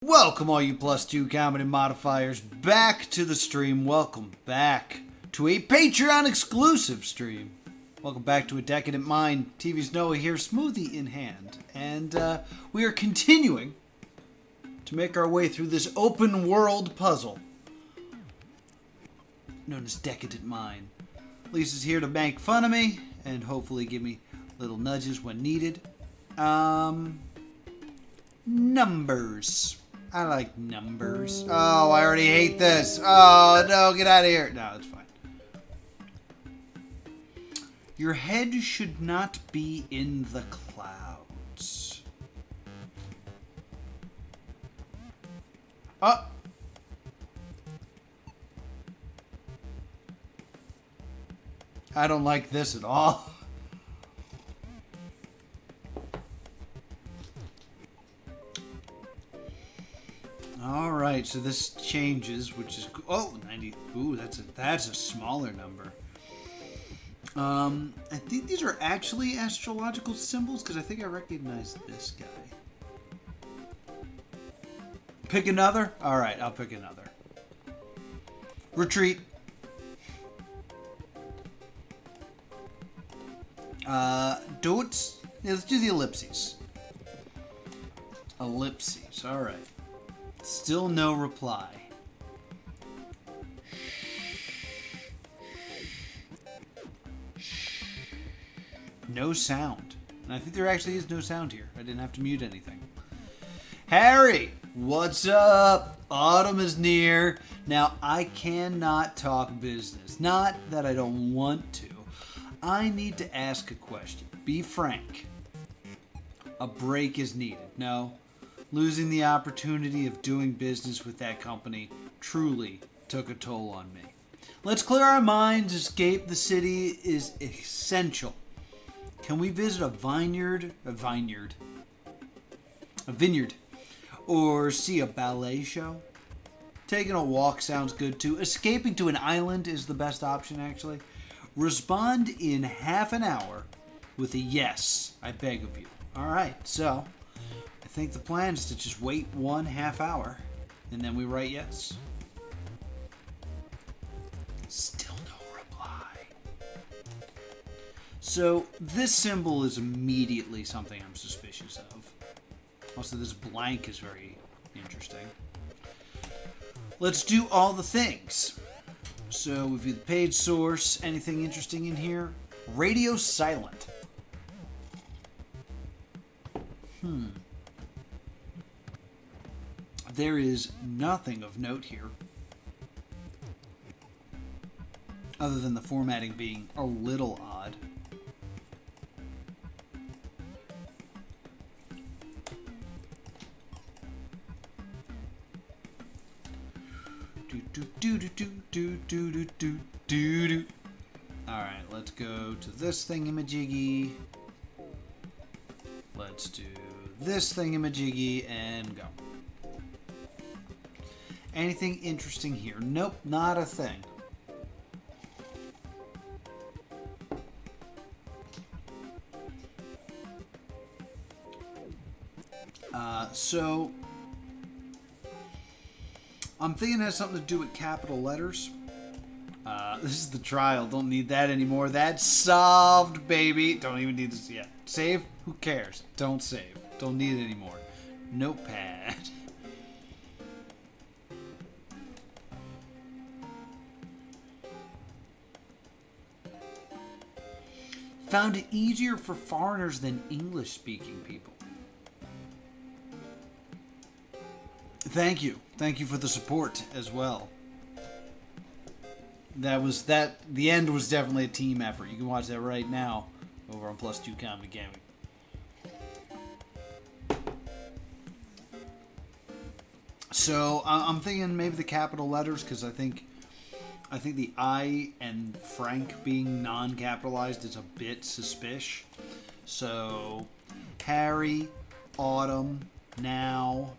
Welcome all you +2 comedy modifiers back to the stream. Welcome back to a Patreon exclusive stream. Welcome back to a Decadent Mind. TV's Noah here, smoothie in hand. And we are continuing to make our way through this open world puzzle known as Decadent Mind. Lisa's here to make fun of me and hopefully give me little nudges when needed. Numbers. I like numbers. Oh, I already hate this. Oh, no, get out of here. No, it's fine. Your head should not be in the clouds. Oh. I don't like this at all. All right, so this changes, which is 90. Ooh, that's a smaller number. I think these are actually astrological symbols because I think I recognize this guy. Pick another. All right, I'll pick another. Retreat. Do it. Yeah, let's do the ellipses. Ellipses. All right. Still no reply. No sound. And I think there actually is no sound here. I didn't have to mute anything. Harry, what's up? Autumn is near. Now, I cannot talk business. Not that I don't want to. I need to ask a question. Be frank. A break is needed. No. Losing the opportunity of doing business with that company truly took a toll on me. Let's clear our minds. Escape the city is essential. Can we visit a vineyard? Or see a ballet show? Taking a walk sounds good too. Escaping to an island is the best option, actually. Respond in half an hour with a yes, I beg of you. All right, so I think the plan is to just wait 1/2 hour, and then we write yes. Still no reply. So this symbol is immediately something I'm suspicious of. Also, this blank is very interesting. Let's do all the things. So we view the page source. Anything interesting in here? Radio silent. There is nothing of note here, other than the formatting being a little odd. Alright, let's go to this thingamajiggy. Let's do this thingamajiggy and go. Anything interesting here? Nope, not a thing. So I'm thinking it has something to do with capital letters. This is the trial. Don't need that anymore. That's solved, baby. Don't even need this yet. Save? Who cares? Don't save. Don't need it anymore. Notepad. Found it easier for foreigners than English-speaking people. Thank you. Thank you for the support as well. The end was definitely a team effort. You can watch that right now over on +2 Comedy Gaming. So I'm thinking maybe the capital letters, because I think the I and Frank being non-capitalized is a bit suspicious. So Harry, Autumn, now,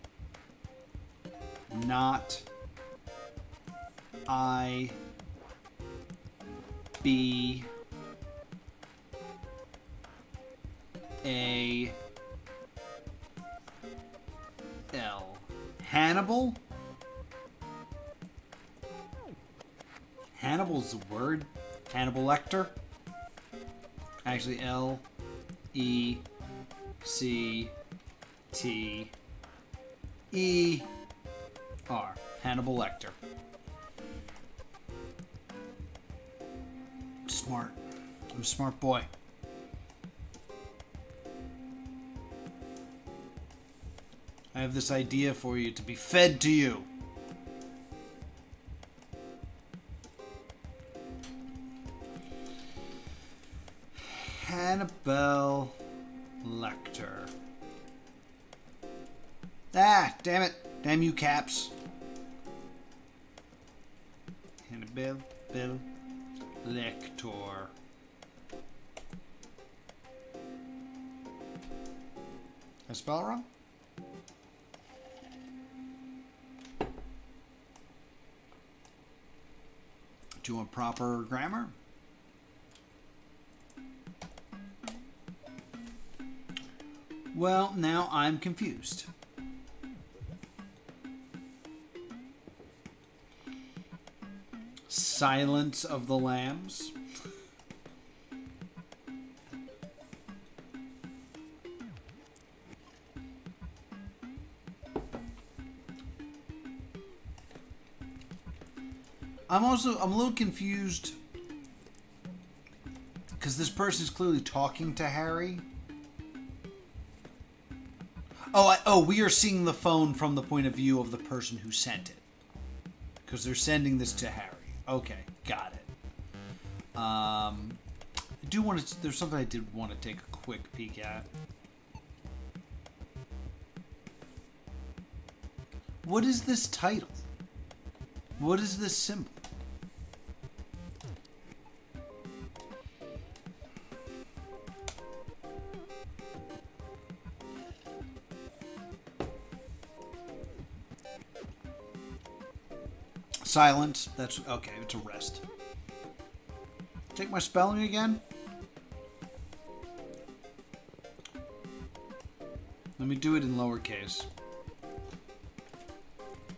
not, I, B, A, L. Hannibal? Hannibal's the word. Hannibal Lecter. Actually, L-E-C-T-E-R. Hannibal Lecter. Smart. I'm a smart boy. I have this idea for you to be fed to you. Hannibal Lecter. Ah, damn it. Damn you, caps. Hannibal Lecter. I spell it wrong? Do you want proper grammar? Well, now I'm confused. Silence of the Lambs. I'm a little confused because this person is clearly talking to Harry. Oh, we are seeing the phone from the point of view of the person who sent it. Because they're sending this to Harry. Okay, got it. I do want to... There's something I did want to take a quick peek at. What is this title? What is this symbol? Silence. That's okay. It's a rest. Take my spelling again. Let me do it in lowercase.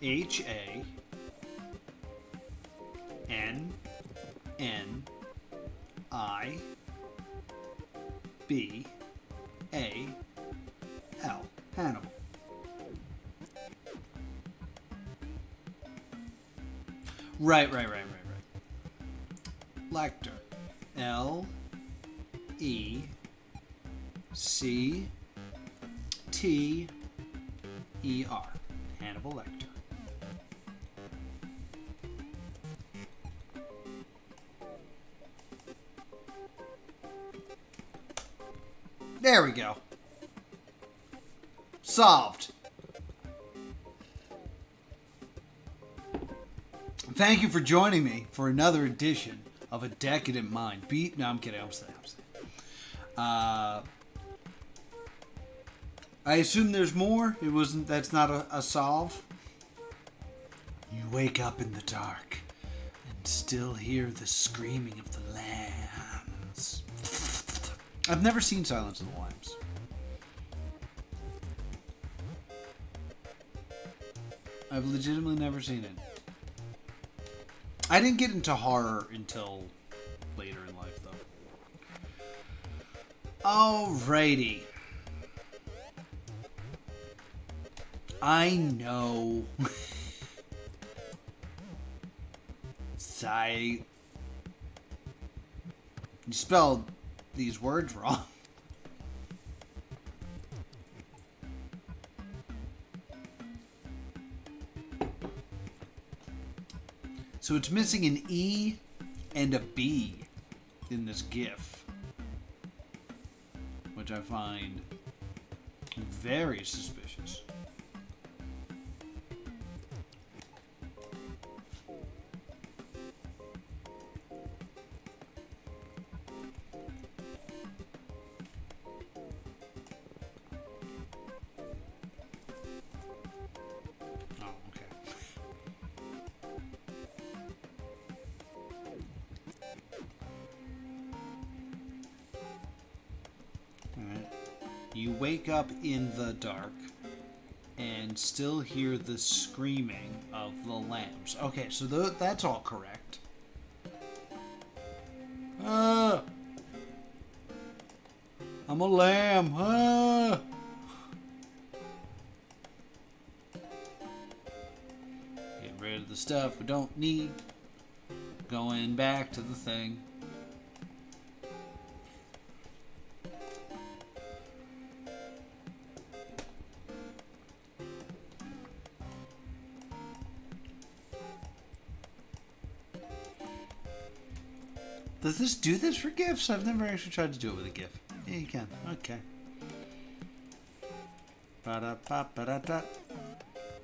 H-A-N-N-I-B-A-L. Hannibal. Right. Lecter. L-E-C-T-E-R. Hannibal Lecter. There we go. Solved. Thank you for joining me for another edition of A Decadent Mind. No, I'm kidding. I'm saying. I assume there's more. That's not a solve. You wake up in the dark and still hear the screaming of the lambs. I've never seen Silence of the Lambs. I've legitimately never seen it. I didn't get into horror until later in life, though. Alrighty. I know. You spelled these words wrong. So it's missing an E and a B in this GIF, which I find very suspicious. You wake up in the dark and still hear the screaming of the lambs. Okay, so that's all correct. Ah! I'm a lamb. Ah! Get rid of the stuff we don't need. Going back to the thing. Does this do this for GIFs? I've never actually tried to do it with a GIF. Yeah, you can. Okay. Ba-da-ba-ba-da-da.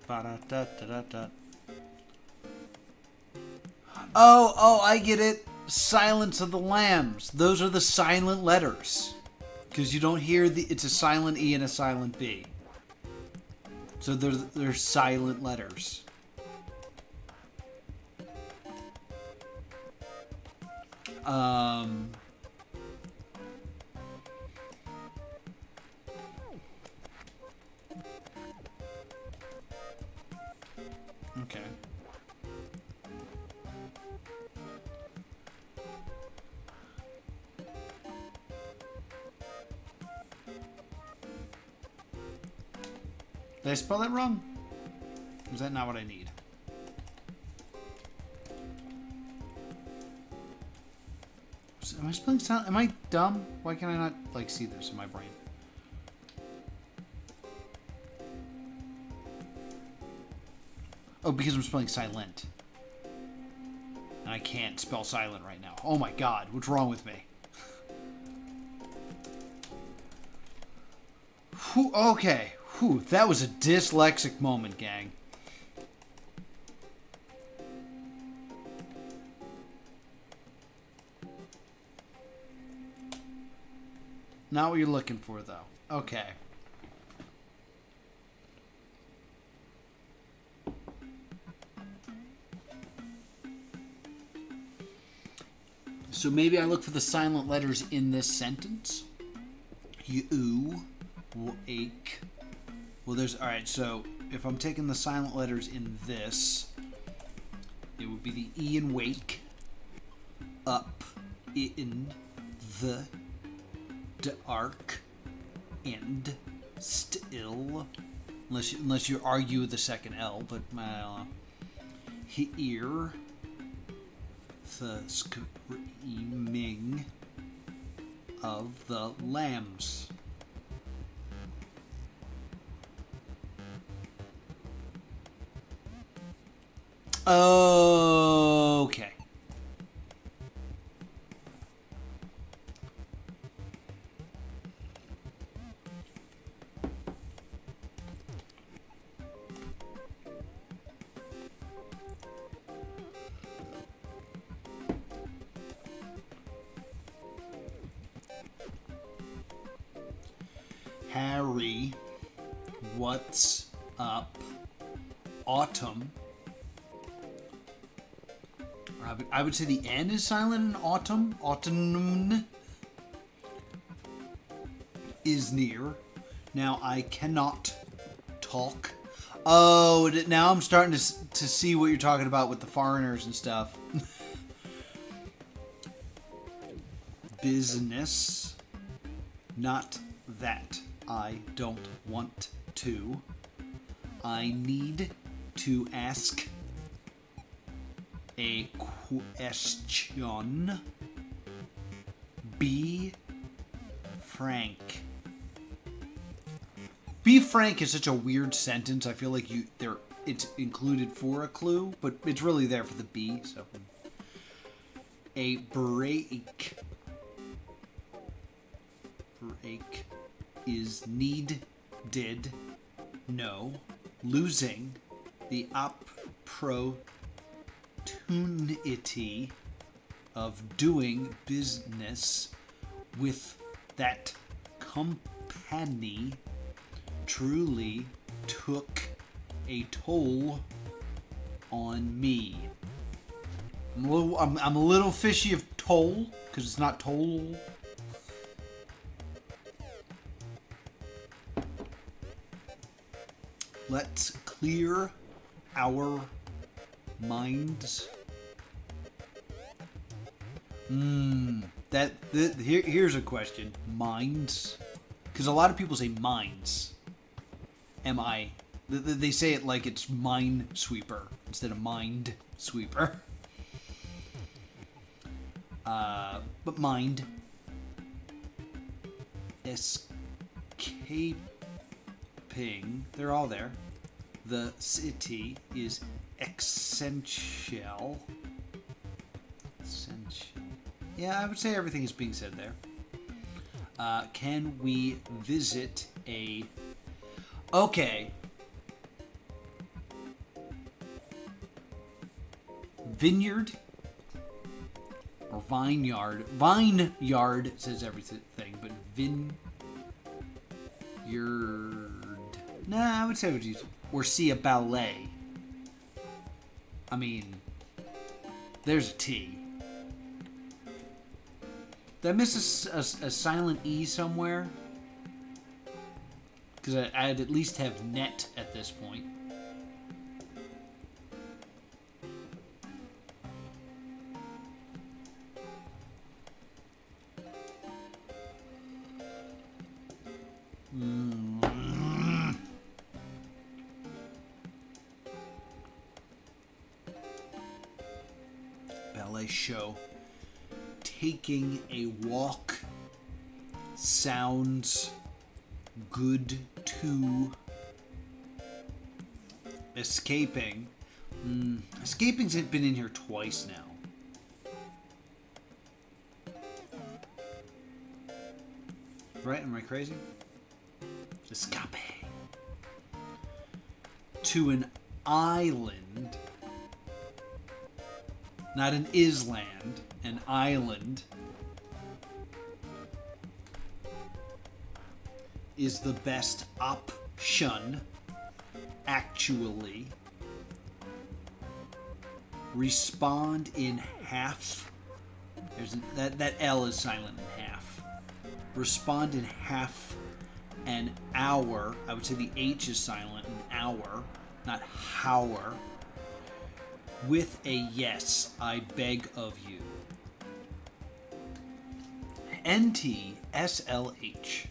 Ba-da-da-da-da-da. Oh, I get it. Silence of the Lambs. Those are the silent letters. Because you don't hear the... It's a silent E and a silent B. So they're silent letters. Okay. Did I spell that wrong? Is that not what I need? Am I spelling sound? Am I dumb? Why can I not like see this in my brain? Oh, because I'm spelling silent. And I can't spell silent right now. Oh my god, what's wrong with me? Whew, okay. Whew, that was a dyslexic moment, gang. Not what you're looking for, though. Okay. So maybe I look for the silent letters in this sentence. You, wake. Well, there's... Alright, so if I'm taking the silent letters in this, it would be the E in wake, up, in, the, dark, and still. Unless you argue the second L, but here, the screaming of the lambs. Okay. Harry, what's up? Autumn. I would say the N is silent in autumn. Autumn is near. Now I cannot talk. Oh, now I'm starting to see what you're talking about with the foreigners and stuff. Business. Not that. I don't want to. I need to ask a question. Be frank. Be frank is such a weird sentence. I feel like it's included for a clue, but it's really there for the B. So a break. Break is needed. No. Losing the opportunity of doing business with that company truly took a toll on me. I'm a little fishy of toll because it's not toll. Let's clear our minds. Here's a question. Minds? Because a lot of people say minds. M-I. They say it like it's minesweeper instead of mind sweeper. But mind. Escaping. They're all there. The city is essential. Essential. Yeah, I would say everything is being said there. Can we visit a... Okay. Vineyard or vineyard. Vineyard says everything, but vineyard. Nah, I would say I would use, or see a ballet. I mean, there's a T. Did I miss a silent E somewhere? Because I'd at least have net at this point. Ballet show. Taking a walk sounds good to escaping. Escaping's been in here twice now. Right? Am I crazy? Escape. To an island. Not an island, an island. Is the best option, actually. Respond in half. That L is silent in half. Respond in half an hour. I would say the H is silent, an hour, not hour. With a yes, I beg of you. NTSLH.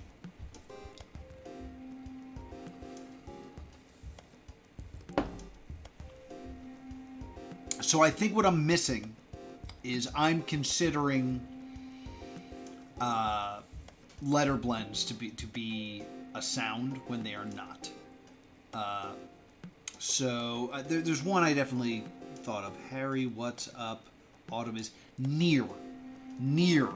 So I think what I'm missing is I'm considering letter blends to be a sound when they are not. There's one I definitely thought of. Harry, what's up? Autumn is near. Near.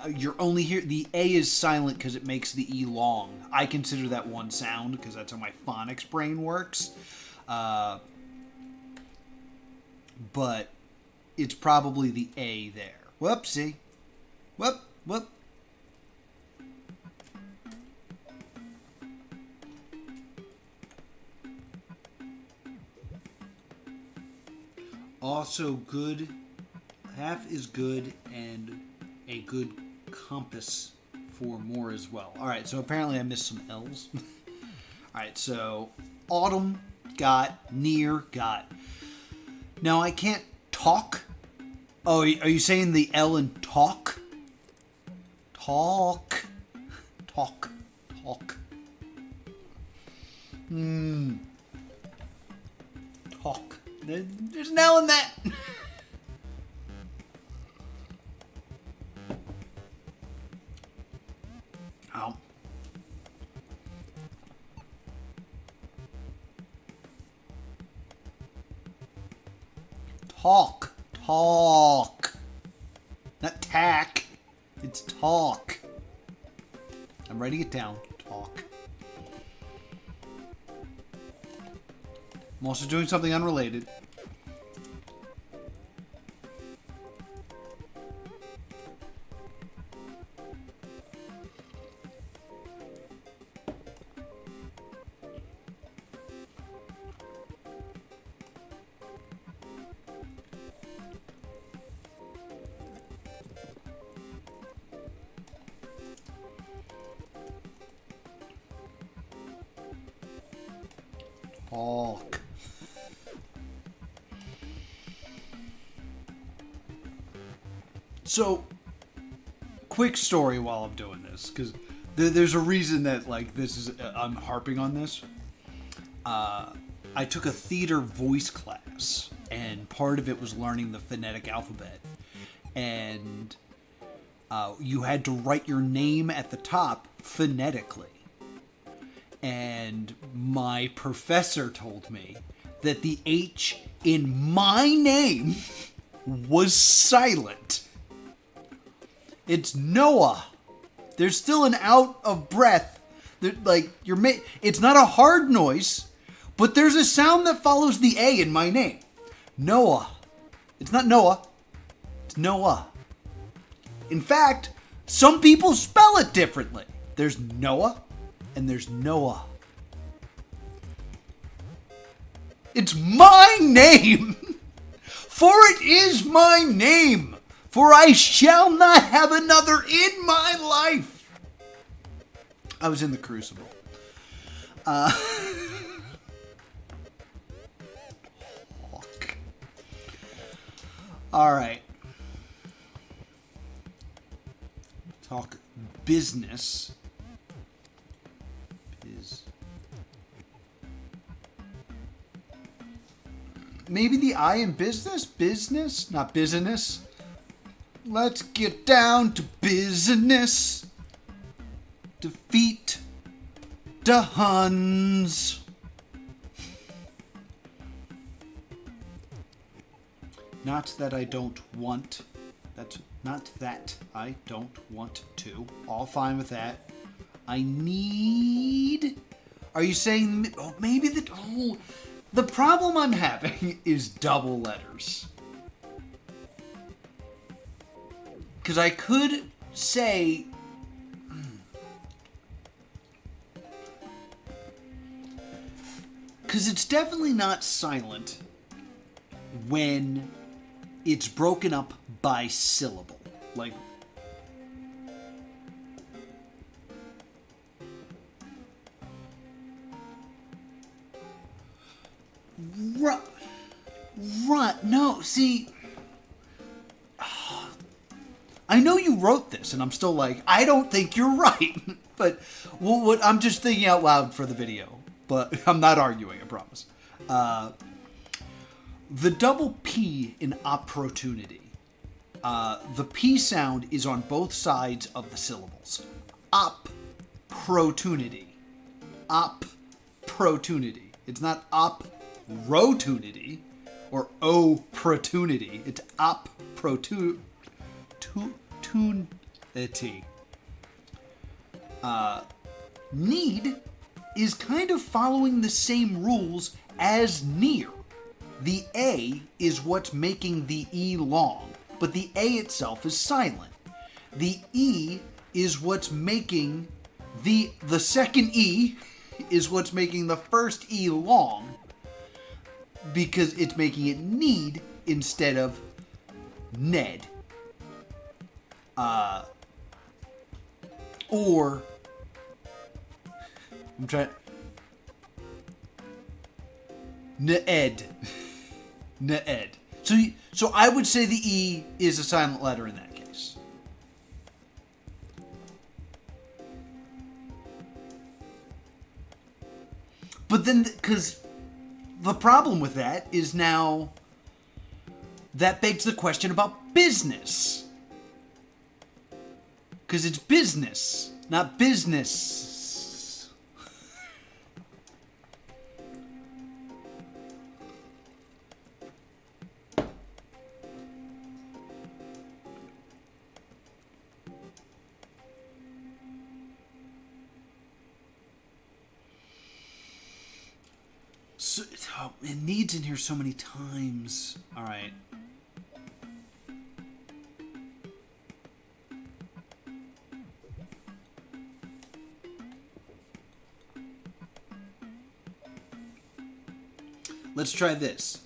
You're only here. The A is silent because it makes the E long. I consider that one sound because that's how my phonics brain works. But it's probably the A there. Whoopsie. Whoop. Also good. Half is good and a good compass for more as well. Alright, so apparently I missed some L's. Alright, so autumn got, near got. Now I can't talk. Oh, are you saying the L in talk? Talk. Talk. Talk. Talk. There's an L in that. Oh. Talk. Talk. Not tack. It's talk. I'm writing it down. Talk. I'm also doing something unrelated. Talk. So, quick story while I'm doing this, because there's a reason that like this is I'm harping on this. I took a theater voice class, and part of it was learning the phonetic alphabet, and you had to write your name at the top phonetically. And my professor told me that the H in my name was silent. It's Noah. There's still an out of breath. Like it's not a hard noise, but there's a sound that follows the A in my name. Noah. It's not Noah. It's Noah. In fact, some people spell it differently. There's Noah and there's Noah. It's my name. For it is my name. For I shall not have another in my life. I was in the Crucible. All right. Talk business. Maybe the I in business? Business? Not business. Let's get down to business. Defeat the Huns. Not that I don't want. That's not that I don't want to. All fine with that. I need. Are you saying? Oh, maybe the. Oh, the problem I'm having is double letters. Because I could say. Because it's definitely not silent when it's broken up by syllable. Like. Right. No, see. I know you wrote this, and I'm still like, I don't think you're right. But what I'm just thinking out loud for the video. But I'm not arguing, I promise. The double P in opportunity. The P sound is on both sides of the syllables. Opportunity. Opportunity. It's not opportunity or opportunity. It's opportunity. Need is kind of following the same rules as near. The A is what's making the E long, but the A itself is silent. The E is what's making the second E is what's making the first E long, because it's making it need instead of Ned. Or I'm trying. Ned. Ned. So I would say the E is a silent letter in that case. But then, because the problem with that is now that begs the question about business. Because it's business, not business. So, oh, it needs in here so many times. All right. Let's try this.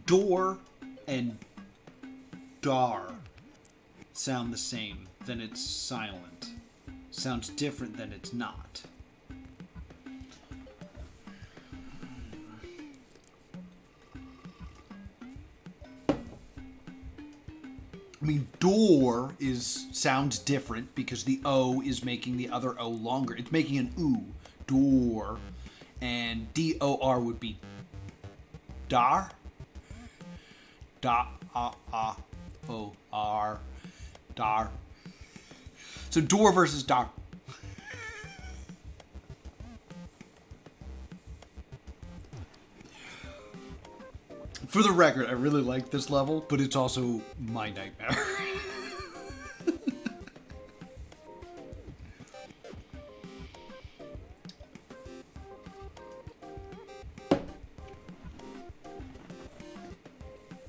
Door and dar sound the same, then it's silent. Sounds different than it's not. I mean, door sounds different because the O is making the other O longer. It's making an oo, door. And D-O-R would be dar. Da-O-R. Dar. So door versus dar. For the record, I really like this level, but it's also my nightmare.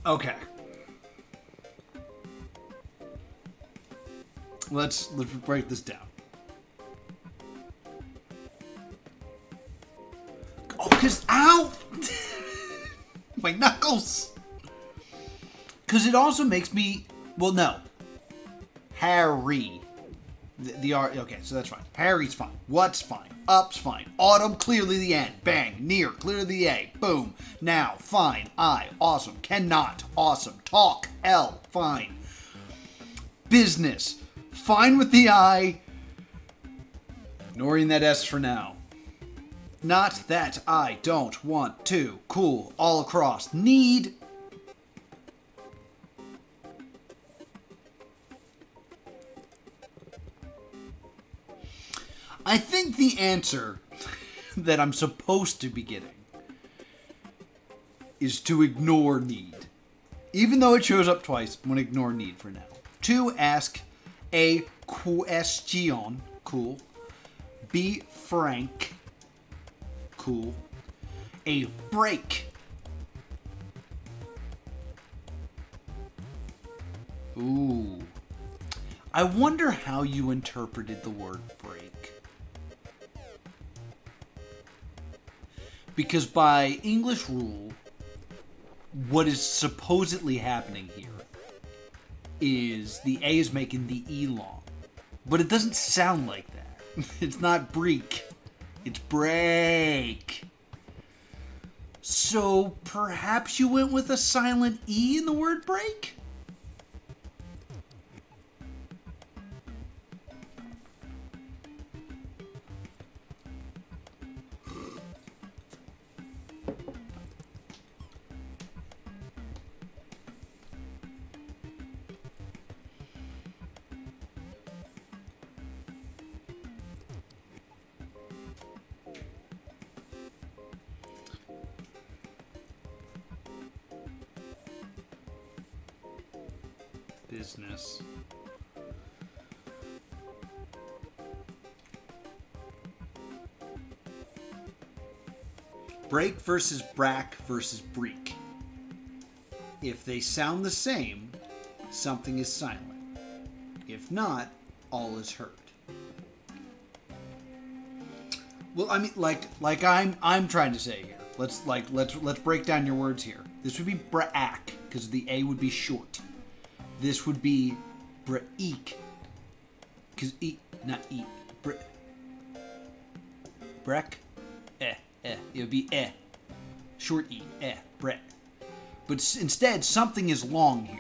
Okay. Let's break this down. Oh, cause ow! My knuckles! Because it also makes me... Well, no. Harry. The R... Okay, so that's fine. Harry's fine. What's fine. Up's fine. Autumn, clearly the N. Bang. Near, clearly the A. Boom. Now, fine. I, awesome. Cannot, awesome. Talk, L, fine. Business, fine with the I. Ignoring that S for now. Not that I don't want to. Cool. All across. Need. I think the answer that I'm supposed to be getting is to ignore need. Even though it shows up twice, I'm going to ignore need for now. To ask a question. Cool. Be frank. Cool. A break. Ooh. I wonder how you interpreted the word break. Because by English rule, what is supposedly happening here is the A is making the E long. But it doesn't sound like that. It's not break. It's break. So perhaps you went with a silent E in the word break? Business. Break versus brack versus break. If they sound the same, something is silent. If not, all is heard. Well, I mean, like I'm trying to say here. Let's break down your words here. This would be brack because the A would be short. This would be break, because E, not E. Breck, it would be short E, breck. But instead, something is long here.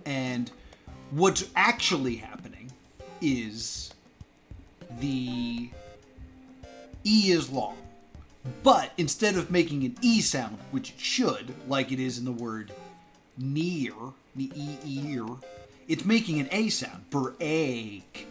And what's actually happening is the E is long. But instead of making an E sound, which it should, like it is in the word near, the E-ear, it's making an A sound, break.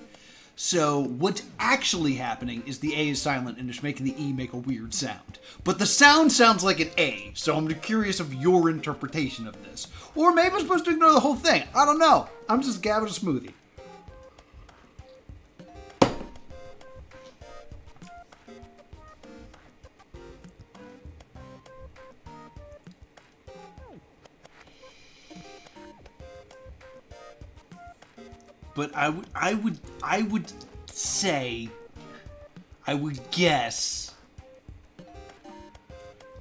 So what's actually happening is the A is silent and it's making the E make a weird sound. But the sound sounds like an A, so I'm curious of your interpretation of this. Or maybe I'm supposed to ignore the whole thing. I don't know. I'm just gabbing a smoothie. But I would say, I would guess,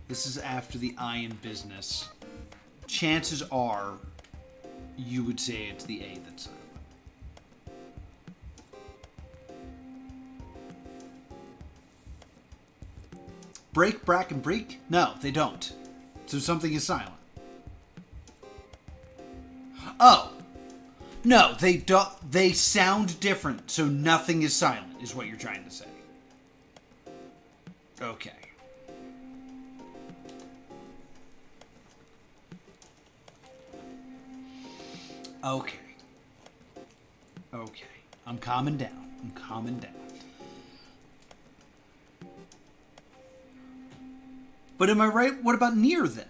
this is after the I in business. Chances are, you would say it's the A that's silent. Break, brack, and break? No, they don't. So something is silent. Oh. No, they don't. They sound different, so nothing is silent, is what you're trying to say. Okay. Okay. Okay. I'm calming down. I'm calming down. But am I right? What about near then?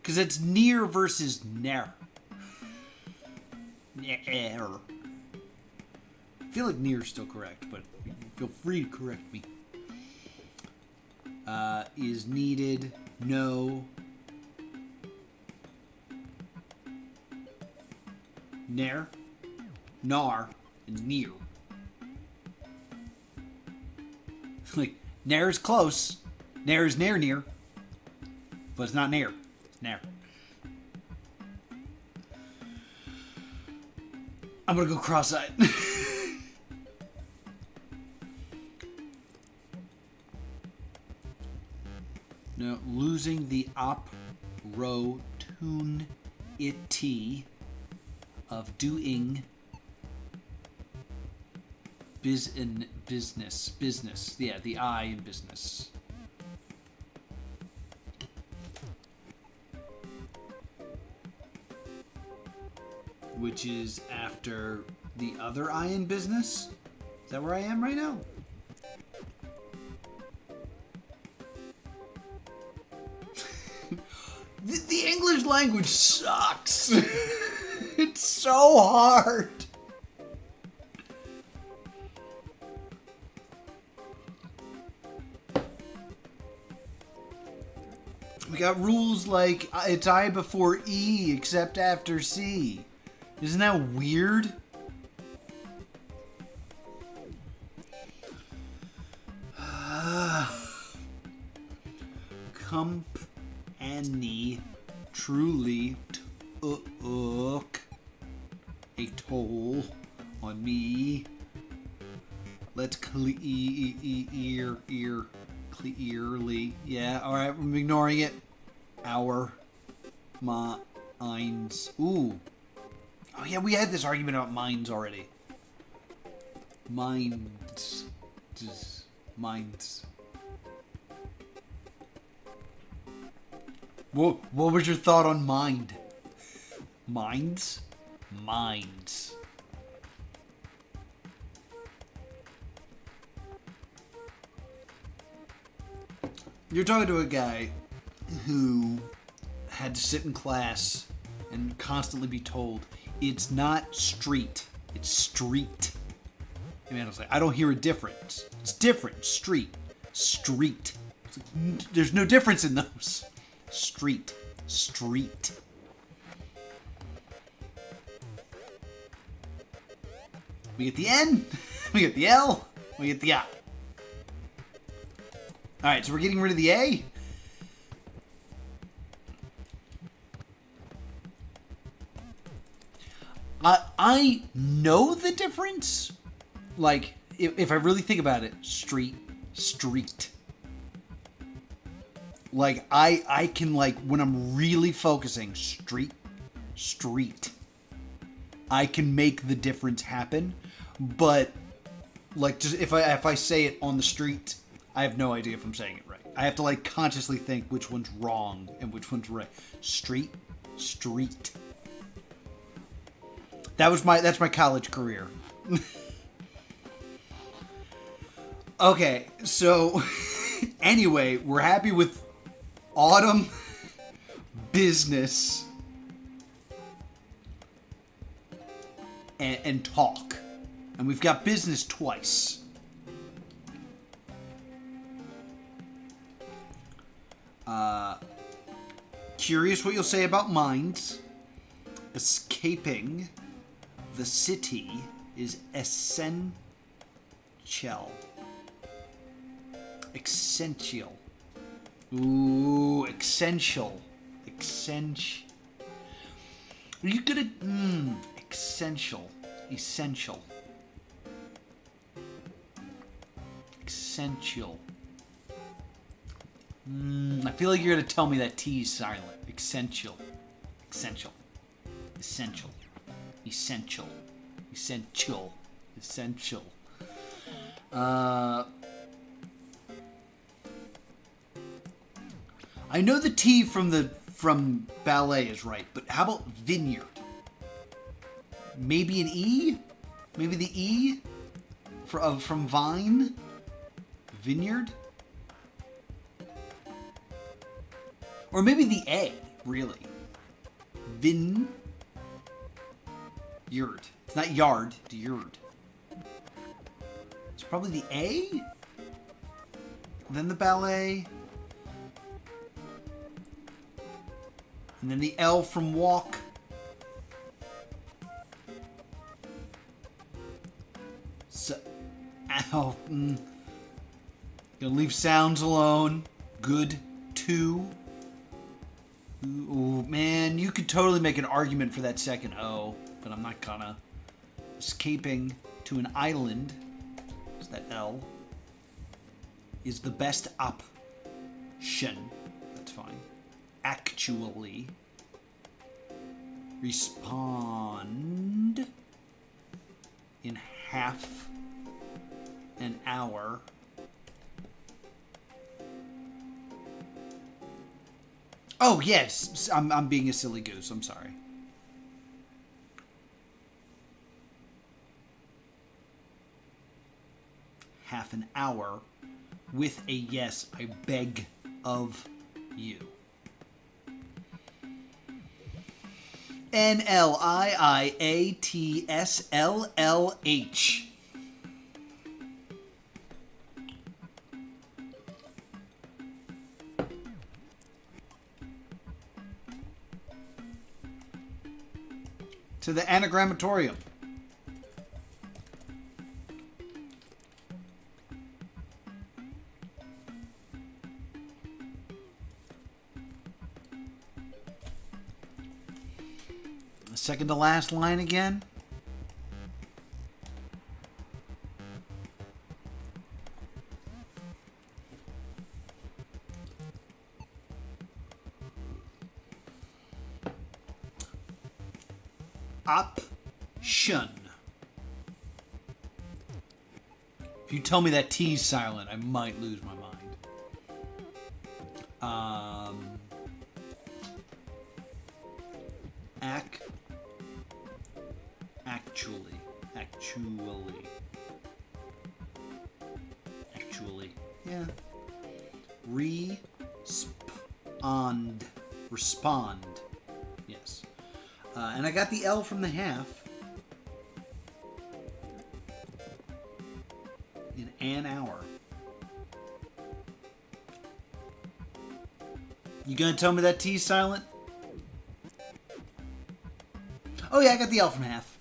Because it's near versus near. Near. I feel like near is still correct, but feel free to correct me. Is needed. No. Near. Nar. And near. Like, near is close. Near is near. But it's not near. It's near. I'm gonna go cross-eyed. No, losing the opportunity of doing business. Yeah, the I in business. Which is after the other I in business? Is that where I am right now? The English language sucks. It's so hard. We got rules like it's I before E except after C. Isn't that weird? Company truly took a toll on me. Let's clearly. Yeah, alright, I'm ignoring it. Our minds. Ooh. Oh yeah, we had this argument about minds already. Minds. Minds. What was your thought on mind? Minds? Minds. You're talking to a guy who had to sit in class and constantly be told, it's not street, it's street. And man, I was like, I don't hear a difference. It's different. Street. Street. Like, there's no difference in those. Street. Street. We get the N, we get the L, we get the I. Alright, so we're getting rid of the A. I know the difference. Like, if I really think about it, street. Like, I can, like, when I'm really focusing, street. I can make the difference happen. But, like, just if I say it on the street, I have no idea if I'm saying it right. I have to, like, consciously think which one's wrong and which one's right. Street. That's my college career. Okay, so anyway, we're happy with autumn, business, and talk. And we've got business twice. Curious what you'll say about minds. Escaping the city is essential. Essential. Ooh, essential. Are you gonna... essential. Essential. I feel like you're going to tell me that T is silent. Essential. Essential. Essential. Essential. Essential. Essential. I know the T from ballet is right, but how about vineyard? Maybe an E? Maybe the E from vine? Vineyard? Or maybe the A, really. Vin. Yard. It's not yard, it's yard. It's probably the A? Then the ballet. And then the L from walk. So, ow. Gonna leave sounds alone. Good. Two. Ooh, man, you could totally make an argument for that second O, but I'm not gonna. Escaping to an island, is that L, is the best option. That's fine. Actually. Respond in half an hour. Oh, yes. I'm being a silly goose. I'm sorry. Half an hour with a yes, I beg of you. NLIIATSLLH. To the Anagrammatorium. The second to last line again. Option. If you tell me that T's silent, I might lose my mind. Actually. Yeah. Respond. Yes. And I got the L from the half. In an hour. You gonna tell me that T's silent? Oh yeah, I got the L from half.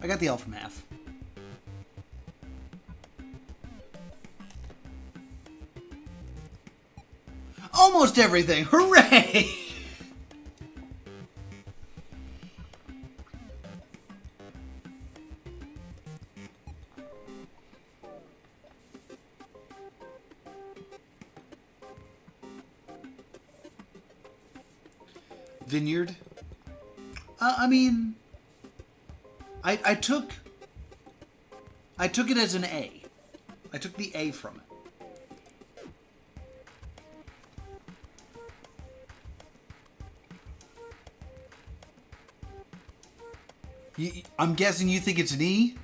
Almost everything. Hooray! Vineyard. I mean, I took it as an A. I took the A from it. I'm guessing you think it's an E?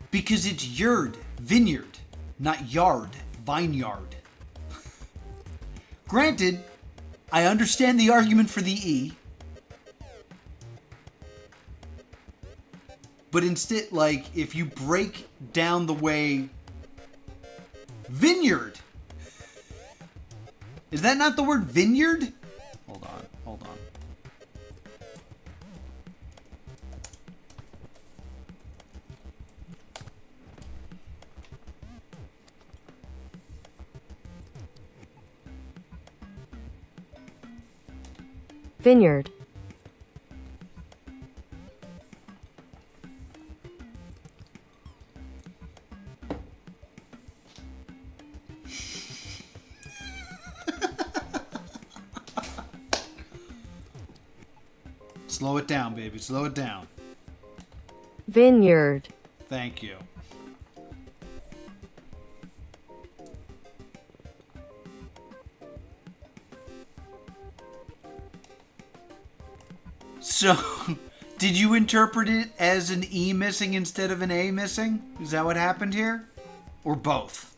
Because it's yard, vineyard, not yard, vineyard. Granted, I understand the argument for the E. But instead, like, if you break down the way... Vineyard! Is that not the word vineyard? Hold on. Vineyard. Slow it down, baby. Slow it down. Vineyard. Thank you. So, did you interpret it as an E missing instead of an A missing? Is that what happened here? Or both?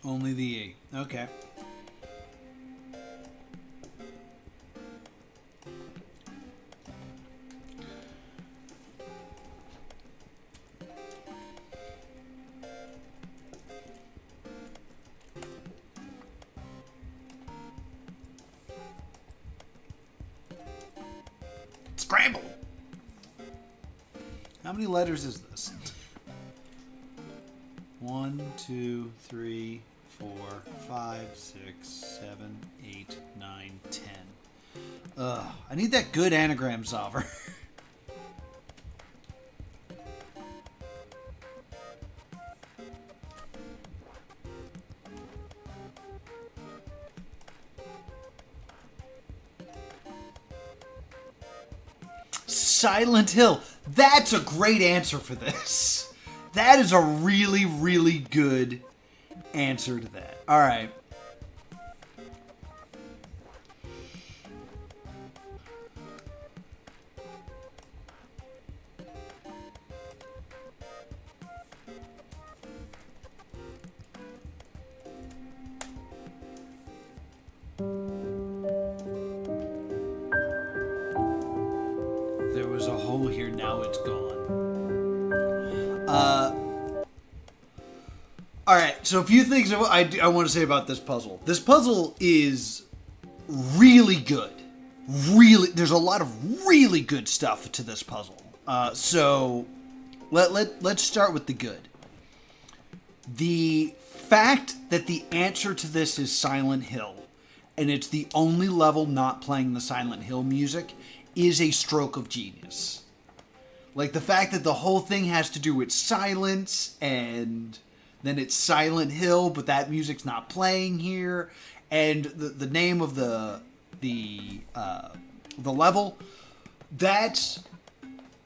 Only the E. Okay. Scramble! How many letters is this? 1, 2, 3, 4, 5, 6, 7, 8, 9, 10. Ugh, I need that good anagram solver. Silent Hill. That's a great answer for this. That is a really, really good answer to that. All right. There was a hole here, now it's gone. Alright, so a few things I want to say about this puzzle. This puzzle is really good. There's a lot of really good stuff to this puzzle. So, let's start with the good. The fact that the answer to this is Silent Hill, and it's the only level not playing the Silent Hill music, is a stroke of genius. Like, the fact that the whole thing has to do with silence, and then it's Silent Hill, but that music's not playing here, and the name of the level, that's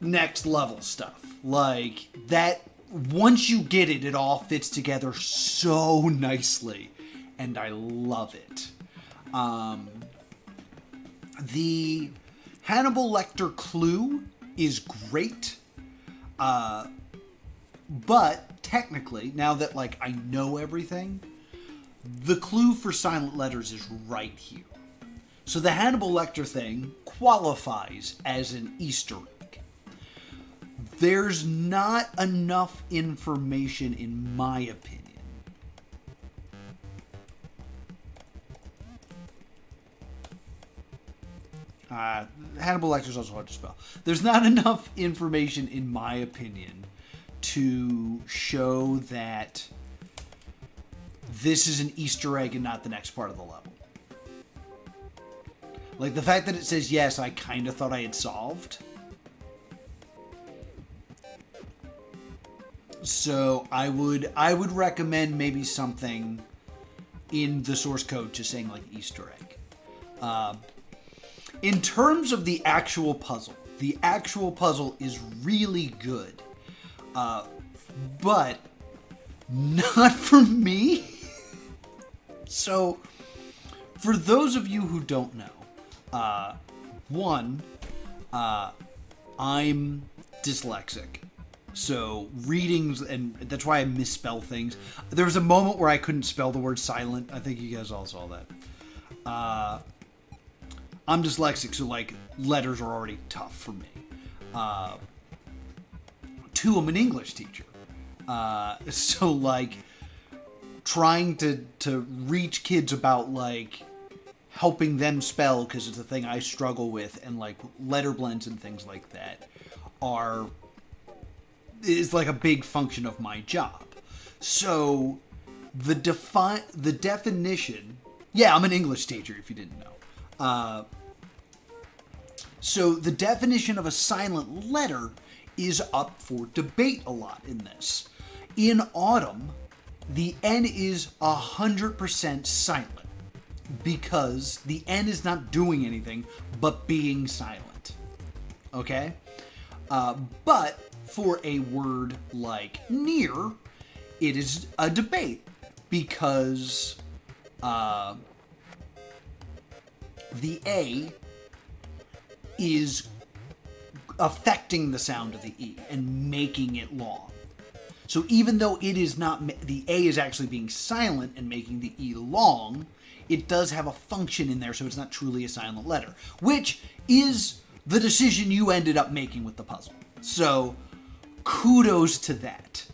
next level stuff. Like, that, once you get it, it all fits together so nicely, and I love it. The Hannibal Lecter clue is great, but technically, now that like I know everything, the clue for Silent Letters is right here. So the Hannibal Lecter thing qualifies as an Easter egg. There's not enough information, in my opinion. Hannibal Lecter is also hard to spell. There's not enough information, in my opinion, to show that this is an Easter egg and not the next part of the level. Like, the fact that it says yes, I kind of thought I had solved. So I would recommend maybe something in the source code just saying like Easter egg. In terms of the actual puzzle is really good, but not for me. So, for those of you who don't know, I'm dyslexic. So, readings, and that's why I misspell things. There was a moment where I couldn't spell the word silent. I think you guys all saw that. I'm dyslexic, so, like, letters are already tough for me. Two, I'm an English teacher. So, like, trying to reach kids about, like, helping them spell, because it's a thing I struggle with, and, like, letter blends and things like that is like a big function of my job. So, the definition... Yeah, I'm an English teacher, if you didn't know. So the definition of a silent letter is up for debate a lot in this. In autumn, the N is 100% silent because the N is not doing anything but being silent. Okay? But for a word like near, it is a debate because the A is affecting the sound of the E and making it long. So even though it is not, the A is actually being silent and making the E long, it does have a function in there, so it's not truly a silent letter, which is the decision you ended up making with the puzzle. So kudos to that.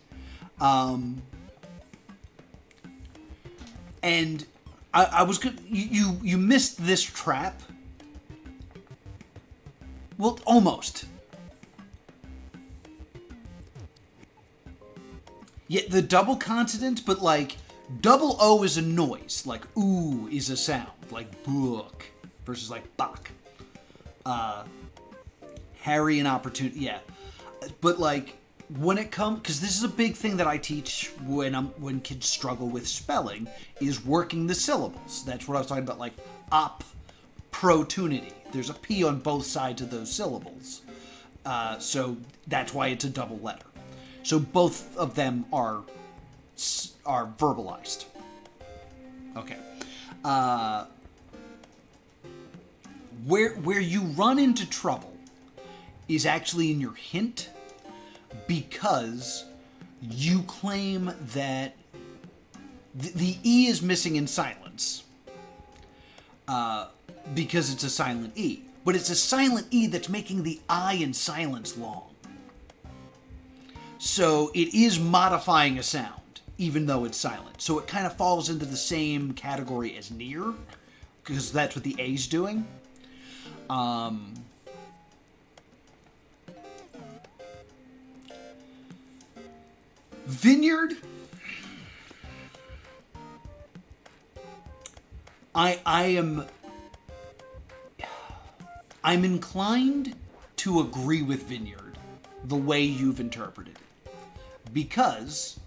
And I was good. You missed this trap. Well, almost. Yeah, the double consonant, but like double O is a noise, like ooh is a sound, like book versus like bach. Harry and opportunity, yeah. But like when it comes, because this is a big thing that I teach when kids struggle with spelling, is working the syllables. That's what I was talking about, like opportunity. There's a P on both sides of those syllables. So that's why it's a double letter. So both of them are verbalized. Okay. Where you run into trouble is actually in your hint, because you claim that the E is missing in silence. Because it's a silent E. But it's a silent E that's making the I in silence long. So it is modifying a sound, even though it's silent. So it kind of falls into the same category as near, because that's what the A's doing. Vineyard, I'm inclined to agree with vineyard the way you've interpreted it, because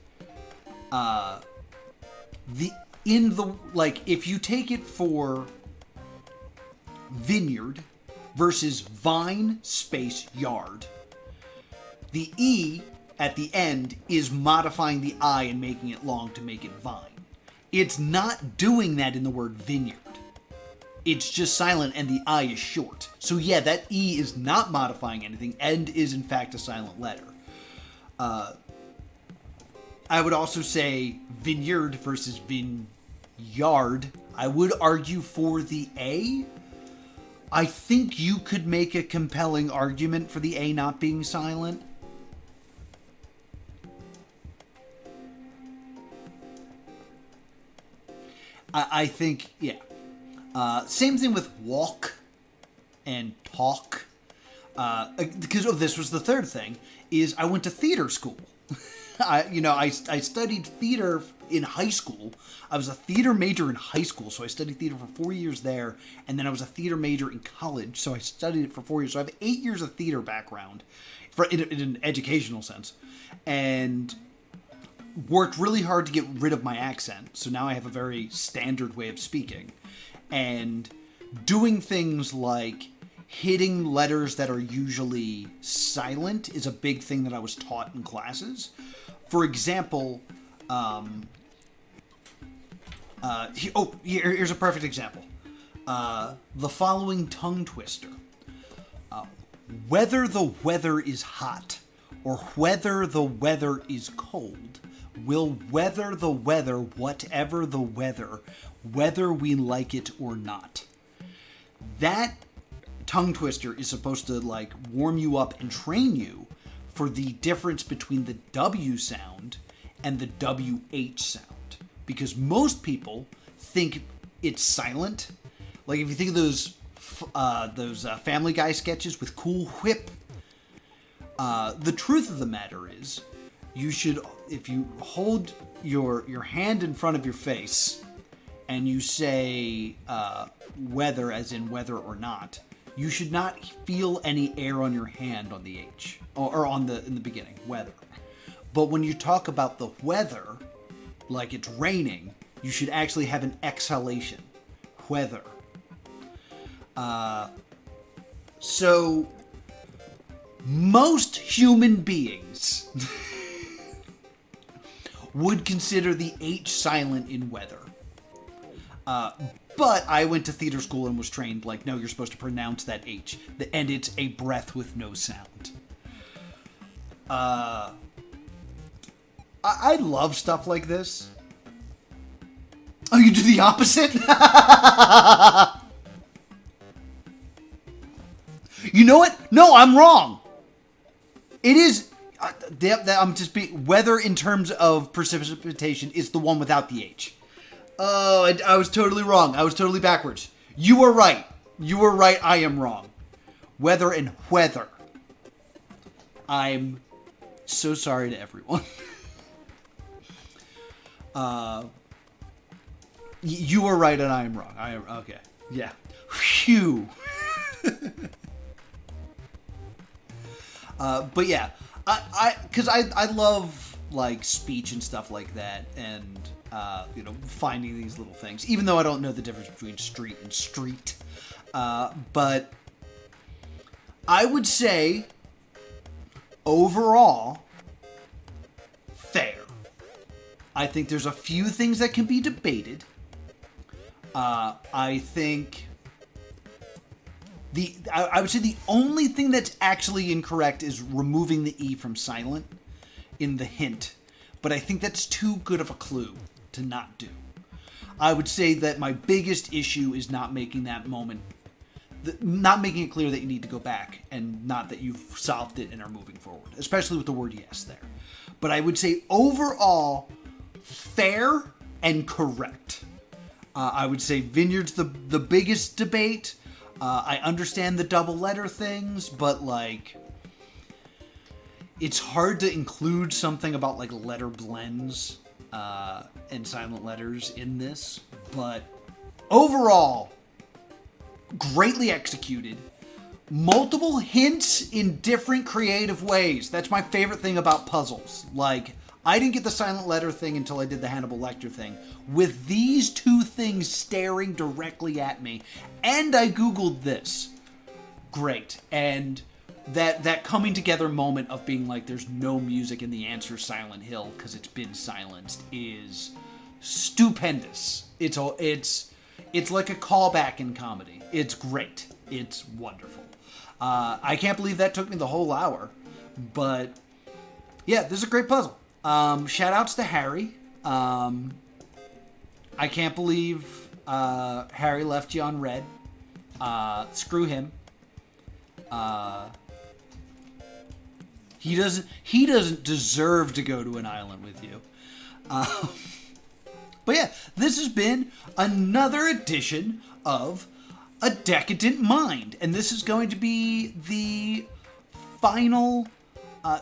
if you take it for vineyard versus vine space yard, the E at the end is modifying the I and making it long to make it vine. It's not doing that in the word vineyard. It's just silent and the I is short. So yeah, that E is not modifying anything and is in fact a silent letter. I would also say vineyard versus vineyard. I would argue for the A. I think you could make a compelling argument for the A not being silent. I think, yeah. Same thing with walk and talk. Because this was the third thing, is I went to theater school. I studied theater in high school. I was a theater major in high school, so I studied theater for 4 years there, and then I was a theater major in college, so I studied it for 4 years. So I have 8 years of theater background, in an educational sense, and worked really hard to get rid of my accent. So now I have a very standard way of speaking, and doing things like hitting letters that are usually silent is a big thing that I was taught in classes. For example, here's a perfect example. The following tongue twister. Whether the weather is hot or whether the weather is cold, we'll weather the weather, whatever the weather, whether we like it or not. That tongue twister is supposed to like warm you up and train you for the difference between the W sound and the WH sound. Because most people think it's silent. Like if you think of those Family Guy sketches with Cool Whip, the truth of the matter is, you should, if you hold your hand in front of your face and you say whether, as in whether or not, you should not feel any air on your hand on the H, or on the in the beginning, whether. But when you talk about the weather, like it's raining, you should actually have an exhalation, weather. So most human beings would consider the H silent in weather. But I went to theater school and was trained like, no, you're supposed to pronounce that H. And it's a breath with no sound. I love stuff like this. Oh, you do the opposite? You know what? No, I'm wrong. It is... I'm just being... Weather in terms of precipitation is the one without the H. Oh, I was totally wrong. I was totally backwards. You were right. You were right. I am wrong. Weather and weather. I'm so sorry to everyone. You were right and I am wrong. Okay. Yeah. Phew. But yeah, because I love like speech and stuff like that, and finding these little things. Even though I don't know the difference between street and street, but I would say overall fair. I think there's a few things that can be debated. I think I would say the only thing that's actually incorrect is removing the E from silent in the hint. But I think that's too good of a clue to not do. I would say that my biggest issue is not making that moment, not making it clear that you need to go back and not that you've solved it and are moving forward, especially with the word yes there. But I would say overall fair and correct. I would say Vineyard's the biggest debate. I understand the double letter things, but like it's hard to include something about like letter blends and silent letters in this. But overall, greatly executed. Multiple hints in different creative ways. That's my favorite thing about puzzles. Like, I didn't get the silent letter thing until I did the Hannibal Lecter thing. With these two things staring directly at me, and I Googled this. Great. And that coming together moment of being like, there's no music in the answer Silent Hill because it's been silenced is stupendous. It's like a callback in comedy. It's great. It's wonderful. I can't believe that took me the whole hour. But yeah, this is a great puzzle. Shout outs to Harry. I can't believe Harry left you on red. Screw him. He doesn't deserve to go to an island with you. But yeah, this has been another edition of A Decadent Mind, and this is going to be the final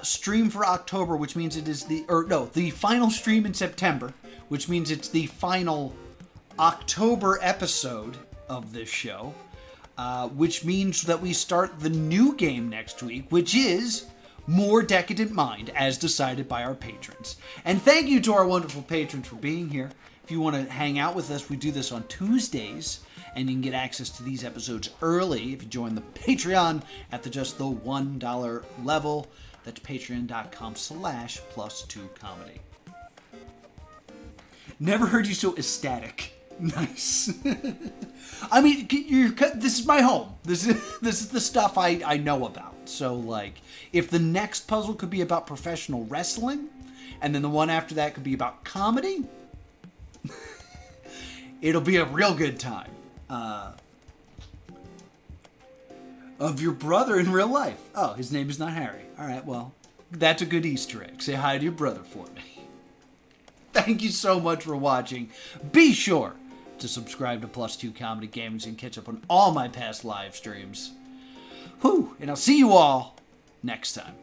stream for October, which means it is the final stream in September, which means it's the final October episode of this show, which means that we start the new game next week, which is More Decadent Mind, as decided by our patrons. And thank you to our wonderful patrons for being here. If you want to hang out with us, we do this on Tuesdays, and you can get access to these episodes early if you join the Patreon at just the $1 level. That's patreon.com/plus2comedy. Never heard you so ecstatic. Nice. I mean, this is my home. This is the stuff I know about. So, like, if the next puzzle could be about professional wrestling, and then the one after that could be about comedy, it'll be a real good time. Of your brother in real life. Oh, his name is not Harry. All right, well, that's a good Easter egg. Say hi to your brother for me. Thank you so much for watching. Be sure to subscribe to Plus 2 Comedy Gaming and catch up on all my past live streams. Whew, and I'll see you all next time.